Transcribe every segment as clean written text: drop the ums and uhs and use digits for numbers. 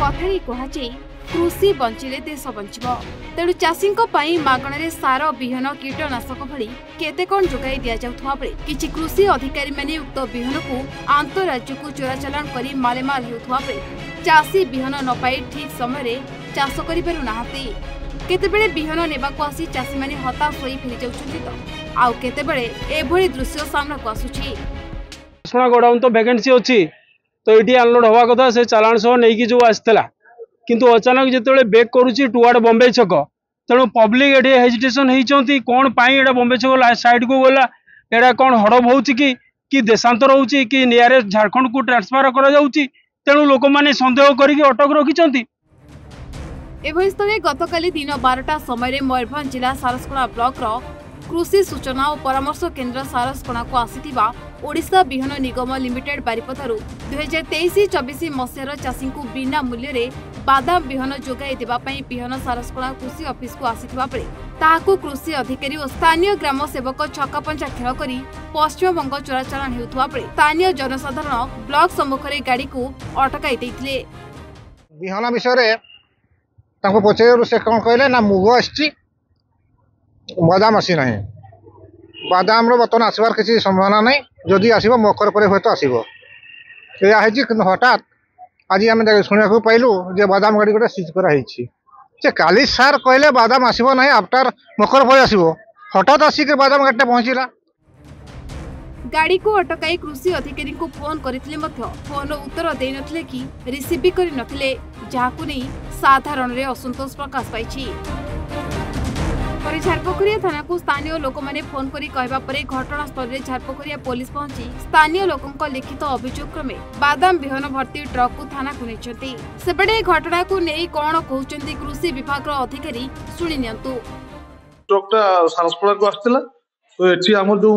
कथारे कहुचे कृषि बंचिले देश बंचिब। तेणु चाषी मागणारे सार विहन कीटनाशक भली केते कौन जोगाई दि जाउथवा बेले किछि कृषि अधिकारी माने उक्त विहन को आंतरराज्य को चोराचालान करी मालेमाल हेउथवा बेले चाषी विहन न पाई ठीक समय चाष करि पारु नाहाती। केतेबेले विहन नेबाको आसी चाषी माने हताश होई फेरि जाउछन्ति तो आउ केतेबेले एभଳି दृश्य सामना को आसुछि। गोडाउन तो वैकेंसी अछि तो एटी अनलोड हवा कथा से चालान सह नेकी जो आस्थिला किंतु अचानक जिते बेक करुच्ची टुआर्ड बॉम्बे छक तेणु पब्लिक ये हेजिटेसन होती कौन पाई बॉम्बे छक साइड को गला एटा कौन हड़प हो कि देशांतर होची कि नियरेस्ट झारखंड को ट्रांसफर करा जाउची तेणु लोक माने संदेह करिक अटक रखिछंती। एभଳି स्थले गतकाली दिन 12टा समय मयूरभंज जिला सारसकोना ब्लॉक रो कृषि सूचना और परामर्श केन्द्र सारसकोना को आसीथिबा ओडिशा विहन निगम लिमिटेड बारिपदारु 2023-24 मसीहार चाषी को बिना मूल्य रे बादाम विहन जोगाई देबा पई विहन सारसकोना कृषि ऑफिस को आसीथिबा बेले ताहाकू कृषि अधिकारी और स्थानीय ग्राम सेवक छक्कापंचा खेल करी पश्चिमबंग चोराचालान हेउथवा बेले स्थानीय जनसाधारण ब्लॉक सम्मुखरे गाड़ी को अटकाई दैथिले। विहन विषय रे तांको पछे से कोन कहले ना मुग आछि बादाम आसी ना बादाम बर्तमान आसबार किसी संभावना नहीं जदि आसब मकर पर हूँ आसो या हठात आज आम शुणा पाइलु जे बादाम गाड़ी गोटे सीज कर काली सार कहले बादाम आसब ना आफ्टर मकर पर आसो हठात आसिक बादाम गाड़ी पहुंचला। गाड़ी को अटकाई कृषि अधिकारी को फोन करथिले मध्य फोन उत्तर देई नथिले कि रिसीव भी करि नथिले जाहाकु नै साधारण रे असंतोष प्रकाश पाइछि। पर झारपोखरिया थाना को स्थानीय लोक माने फोन करी कहबा परे घटनास्थल रे झारपोखरिया पुलिस पहुंची स्थानीय लोकंक लिखित अभियोग क्रमे बादाम विहन भर्ती ट्रक को थाना को नेचंती। सेबडे घटना को नै कोन कहउचंती कृषि विभाग रो अधिकारी सुनि नियंतु। ट्रकटा सारसपड़ा को आस्थिला तो एठी हमर जो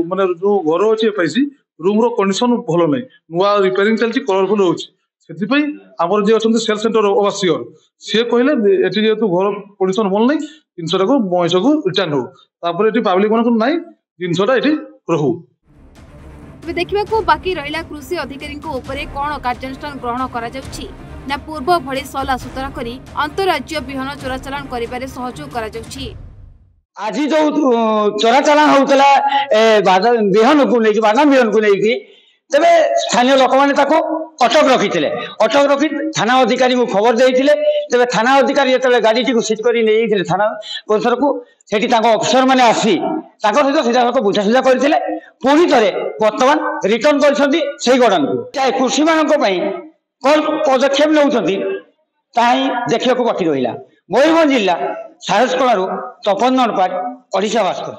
माने जो घर अछि पैसी रूम रो कंडीशन भलो नै नुवा रिपेयरिंग चलची कलरफुल होछि सेति पई हमर जे अछन सेल सेंटर ओवरसियर से कहले एठी जे तू घर कंडीशन भल नै जिनसटा को महेश को रिटर्न हो तापर एठी पब्लिक मन को नै जिनसटा एठी रहू। देखिबा को बाकी रहिला कृषि अधिकारी को ऊपर कोन कार्यानुष्ठान ग्रहण करा जाउछि ना पूर्व भଳି सला सुतरा करी अंतरराज्य विहन चोराचालान करिबारे सहयोग करा जाउछि। आज जो चोराचालान होतला विहन को लेकी बादाम विहन को लेकी तबे स्थानीय लोक माने ताको अटक रखिथिले अटक रखि थाना अधिकारी को खबर देइथिले तबे थाना अधिकारी जेतले गाड़ी टी को सीज करी नेइथिले थाना परिसर को सेठी ताको अफसर माने आसी ताको सहित सीधा को बुझासुझा करथिले पूरी तरे वर्तमान रिटर्न करछंती सेही गडन को चाहे कृषि मानक पई कोन पदक्षेप नउछंती ताही देखियो को बाकी रहिला। मयूरभंज जिला सारसकोना तपन नरपाट ओडिशा भास्कर।